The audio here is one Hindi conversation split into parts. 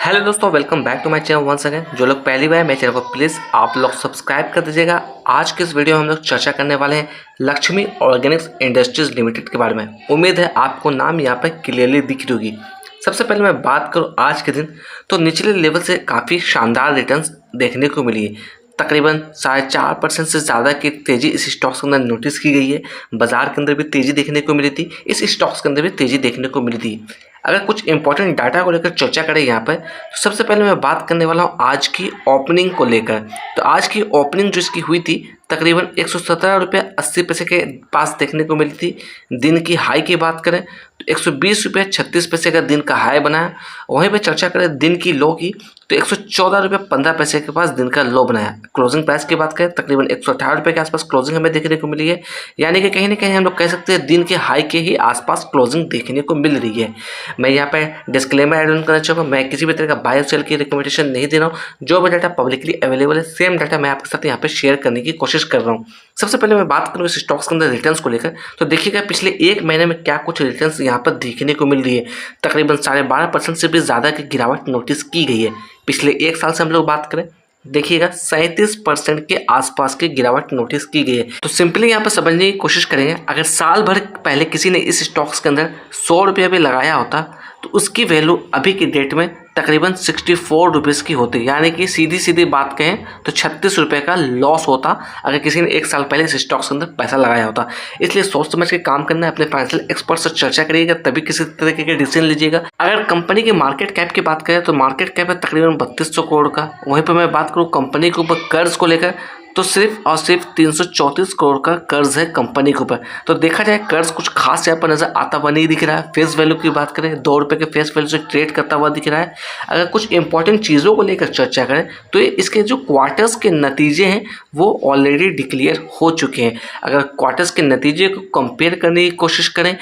हेलो दोस्तों, welcome back to my channel once again. जो लोग पहली बार मेरे चैनल को प्लीज़ आप लोग सब्सक्राइब कर दीजिएगा। आज के इस वीडियो में हम लोग चर्चा करने वाले हैं लक्ष्मी ऑर्गेनिक्स इंडस्ट्रीज लिमिटेड के बारे में। उम्मीद है आपको नाम यहाँ पर क्लियरली दिख रही होगी। सबसे पहले मैं बात करूँ आज के दिन, तो निचले लेवल से काफ़ी शानदार रिटर्न्स देखने को मिली है। तकरीबन 4.5% से ज़्यादा की तेज़ी इस स्टॉक्स के अंदर नोटिस की गई है। बाजार के अंदर भी तेज़ी देखने को मिली थी, इस स्टॉक्स के अंदर भी तेज़ी देखने को मिली थी। अगर कुछ इंपॉर्टेंट डाटा को लेकर चर्चा करें यहाँ पर, तो सबसे पहले मैं बात करने वाला हूँ आज की ओपनिंग को लेकर। तो आज की ओपनिंग जो इसकी हुई थी तकरीबन 117 रुपये 80 पैसे के पास देखने को मिली थी। दिन की हाई की बात करें तो 120 रुपये 36 पैसे का दिन का हाई बनाया। वहीं पर चर्चा करें दिन की लो की, तो 114 रुपये 15 पैसे के पास दिन का लो बनाया। क्लोजिंग प्राइस की बात करें तकरीबन 118 रुपये के आसपास क्लोजिंग हमें देखने को मिली है। यानी कि कहीं ना कहीं हम लोग कह सकते हैं दिन के हाई के ही आसपास क्लोजिंग देखने को मिल रही है। मैं यहाँ पर डिस्क्लेमर ऐड ऑन करना चाहूँगा, मैं किसी भी तरह का बाय और सेल की रिकमेंडेशन नहीं दे रहा हूँ। जो भी डाटा पब्लिकली अवेलेबल है सेम डाटा मैं आपके साथ यहाँ पर शेयर करने की कोशिश कर रहा हूँ। सबसे पहले मैं बात करूँ इस स्टॉक्स के अंदर रिटर्न्स को लेकर, तो देखिएगा पिछले एक महीने में क्या कुछ रिटर्न्स यहाँ पर देखने को मिल रही है। तकरीबन 12.5% से भी ज़्यादा की गिरावट नोटिस की गई है। पिछले एक साल से हम लोग बात करें, देखिएगा 37% के आसपास की गिरावट नोटिस की गई है। तो सिंपली यहाँ पर समझने की कोशिश करेंगे, अगर साल भर पहले किसी ने इस स्टॉक्स के अंदर 100 रुपये भी लगाया होता तो उसकी वैल्यू अभी की डेट में तकरीबन 64 रुपीज़ की होती। यानी कि सीधी सीधी बात कहें तो 36 रुपये का लॉस होता अगर किसी ने एक साल पहले इस स्टॉक्स के अंदर पैसा लगाया होता। इसलिए सोच समझ के काम करना है, अपने फाइनेंशियल एक्सपर्ट से चर्चा करिएगा, तभी किसी तरीके के डिसीजन लीजिएगा। अगर कंपनी की मार्केट कैप की बात करें तो मार्केट कैप है तकरीबन 3200 करोड़ का। वहीं पर मैं बात करूँ कंपनी के ऊपर कर्ज को लेकर, तो सिर्फ और सिर्फ 334 करोड़ का कर्ज है कंपनी के ऊपर। तो देखा जाए कर्ज कुछ खास यहाँ पर नजर आता हुआ नहीं दिख रहा है। फेस वैल्यू की बात करें 2 रुपये के फेस वैल्यू से ट्रेड करता हुआ दिख रहा है। अगर कुछ इंपॉर्टेंट चीज़ों को लेकर चर्चा करें तो इसके जो क्वार्टर्स के नतीजे हैं वो ऑलरेडी डिक्लेयर हो चुके हैं। अगर क्वार्टर्स के नतीजे को कंपेयर करने की कोशिश करें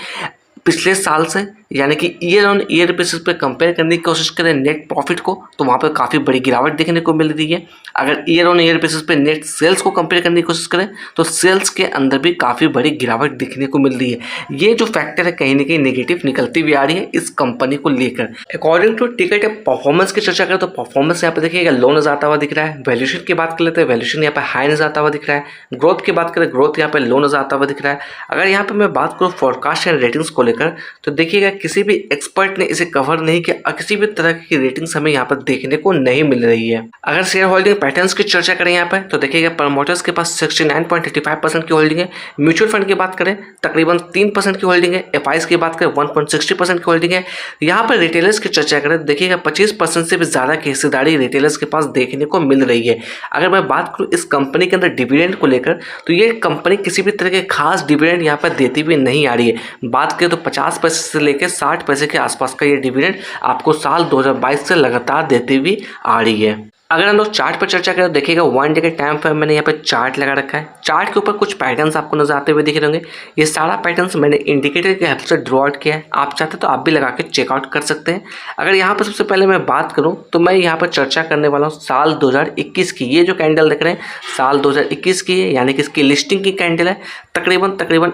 पिछले साल से, यानी कि ईयर ऑन ईयर बेसिस पे कंपेयर करने की कोशिश करें नेट प्रॉफिट को, तो वहाँ पे काफ़ी बड़ी गिरावट देखने को मिल रही है। अगर ईयर ऑन ईयर बेसिस पे नेट सेल्स को कंपेयर करने की कोशिश करें तो सेल्स के अंदर भी काफ़ी बड़ी गिरावट देखने को मिल रही है। ये जो फैक्टर है कहीं ना कहीं नेगेटिव निकलती हुई आ रही है इस कंपनी को लेकर। अकॉर्डिंग टू टिकट परफॉर्मेंस की चर्चा करें तो परफॉर्मेंस यहाँ पे देखिएगा लो नजर आता हुआ दिख रहा है। वैल्यूएशन की बात कर लेते हैं, वैल्यूएशन यहाँ पे हाई नजर आता हुआ दिख रहा है। ग्रोथ की बात करें, ग्रोथ यहाँ पे लो नजर आता हुआ दिख रहा है। अगर यहाँ पे मैं बात करूँ फोरकास्ट एंड रेटिंग्स को लेकर, तो देखिएगा किसी भी एक्सपर्ट ने इसे कवर नहीं किया और किसी भी तरह की रेटिंग्स हमें यहाँ पर देखने को नहीं मिल रही है। अगर शेयर होल्डिंग पैटर्न्स की चर्चा करें यहाँ पर, तो देखिएगा प्रमोटर्स के पास 69.85% की होल्डिंग है। म्यूचुअल फंड की बात करें तकरीबन 3% की होल्डिंग है। एफआईएस की बात करें 1.60% की होल्डिंग है। यहाँ पर रिटेलर्स की चर्चा करें देखिएगा 25% से भी ज़्यादा की हिस्सेदारी रिटेलर्स के पास देखने को मिल रही है। अगर मैं बात करूँ इस कंपनी के अंदर डिविडेंड को लेकर, तो ये कंपनी किसी भी तरह के खास डिविडेंड यहाँ पर देती हुई नहीं आ रही है। बात करें तो 50 पैसे से लेकर 60 पैसे के आसपास का ये डिविडेंड आपको साल 2022 से लगातार देती हुई आ रही है। अगर हम लोग चार्ट पर चर्चा करें तो देखिएगा 1 डे के टाइम पर मैंने यहाँ पर चार्ट लगा रखा है। चार्ट के ऊपर कुछ पैटर्न्स आपको नजर आते हुए दिख रहे होंगे। ये सारा पैटर्न्स मैंने इंडिकेटर के हेल्प से ड्रॉ आउट किया है। आप चाहते तो आप भी लगा के चेकआउट कर सकते हैं। अगर यहाँ पर सबसे पहले मैं बात करूँ तो मैं यहाँ पर चर्चा करने वाला हूँ साल 2021 की। ये जो कैंडल देख रहे हैं साल 2021 की है, यानी कि इसकी लिस्टिंग की कैंडल है। तकरीबन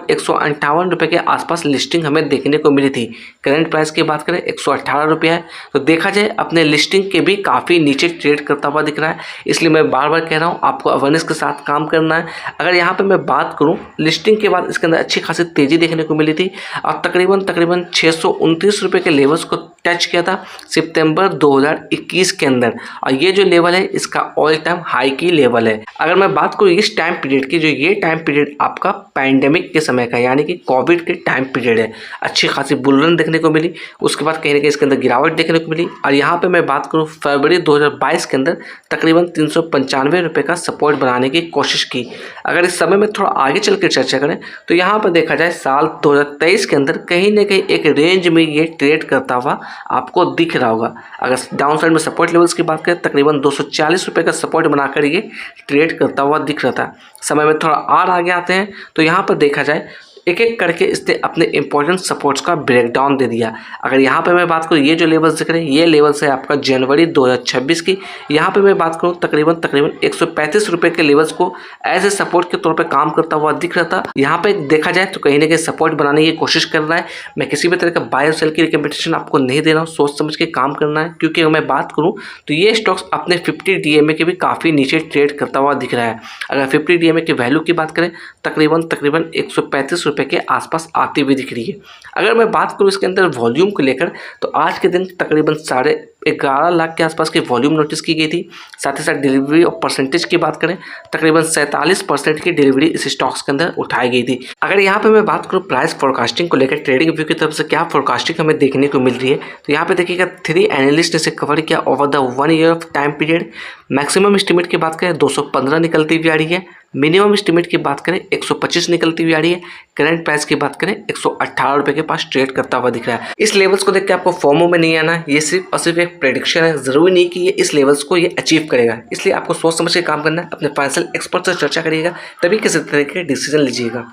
158 रुपये के आसपास लिस्टिंग हमें देखने को मिली थी। करंट प्राइस की बात करें 118 रुपये है। तो देखा जाए अपने लिस्टिंग के भी काफ़ी नीचे ट्रेड करता हुआ दिख रहा है। इसलिए मैं बार बार कह रहा हूँ आपको अवेयरनेस के साथ काम करना है। अगर यहाँ पे मैं बात करूँ लिस्टिंग के बाद इसके अंदर अच्छी खासी तेज़ी देखने को मिली थी और तकरीबन 629 रुपये के लेवल्स को टच किया था सितंबर 2021 के अंदर। और ये जो लेवल है इसका ऑल टाइम हाई की लेवल है। अगर मैं बात करूँ इस टाइम पीरियड की, जो ये टाइम पीरियड आपका पैंडेमिक के समय का, यानी कि कोविड के टाइम पीरियड है। अच्छी खासी बुल रन देखने को मिली, उसके बाद कहीं ना कहीं इसके अंदर गिरावट देखने को मिली। और यहाँ पे मैं बात करूँ फरवरी 2022 के अंदर तकरीबन 395 रुपये का सपोर्ट बनाने की कोशिश की। अगर इस समय में थोड़ा आगे चल कर चर्चा करें तो यहाँ पर देखा जाए साल 2023 के अंदर कहीं ना कहीं एक रेंज में ये ट्रेड करता हुआ आपको दिख रहा होगा। अगर डाउन साइड में सपोर्ट लेवल्स की बात करें तकरीबन 240 रुपये का सपोर्ट बनाकर ये ट्रेड करता हुआ दिख रहा था। समय में थोड़ा और आगे आते हैं तो यहाँ पर देखा जाए एक एक करके इसने अपने इंपॉर्टेंट सपोर्ट्स का ब्रेकडाउन दे दिया। अगर यहाँ पे मैं बात करूँ, ये जो लेवल्स दिख रहे हैं ये लेवल्स है आपका जनवरी 2026 की। यहाँ पे मैं बात करूँ तकरीबन 135 रुपये के लेवल्स को एज ए सपोर्ट के तौर पे काम करता हुआ दिख रहा था। यहाँ पे देखा जाए तो कहीं ना कहीं सपोर्ट बनाने की कोशिश कर रहा है। मैं किसी भी तरह का बाय और सेल की रिकमेंडेशन आपको नहीं दे रहा हूँ, सोच समझ के काम करना है, क्योंकि अगर मैं बात करूँ तो ये स्टॉक्स अपने 50 DMA के भी काफ़ी नीचे ट्रेड करता हुआ दिख रहा है। अगर 50 DMA की वैल्यू की बात करें तकरीबन 135 रुपये के आसपास आती हुई दिख रही है। अगर मैं बात करूँ इसके अंदर वॉल्यूम को लेकर तो आज के दिन तकरीबन 11.5 लाख के आसपास की वॉल्यूम नोटिस की गई थी। साथ ही साथ डिलीवरी और परसेंटेज की बात करें तकरीबन 47% की डिलीवरी इस स्टॉक्स के अंदर उठाई गई थी। अगर यहाँ पे मैं बात करूँ प्राइस फोरकास्टिंग को लेकर ट्रेडिंग व्यू की तरफ से क्या फोरकास्टिंग हमें देखने को मिल रही है, तो यहाँ पे देखिएगा 3 एनालिस्ट ने इसे कवर किया over the 1 year of time period. Maximum estimate की बात करें 215 निकलती हुई आ रही है, मिनिमम एस्टिमेट की बात करें 125 निकलती हुई आ रही है, करंट प्राइस की बात करें 118 रुपये के पास ट्रेड करता हुआ दिख रहा है। इस लेवल्स को देख के आपको फॉर्मो में नहीं आना, ये सिर्फ और सिर्फ एक प्रेडिक्शन है, जरूरी नहीं कि ये इस लेवल्स को ये अचीव करेगा। इसलिए आपको सोच समझ के काम करना है, अपने फाइनेंशियल एक्सपर्ट से चर्चा करिएगा, तभी किसी तरह के डिसीजन लीजिएगा।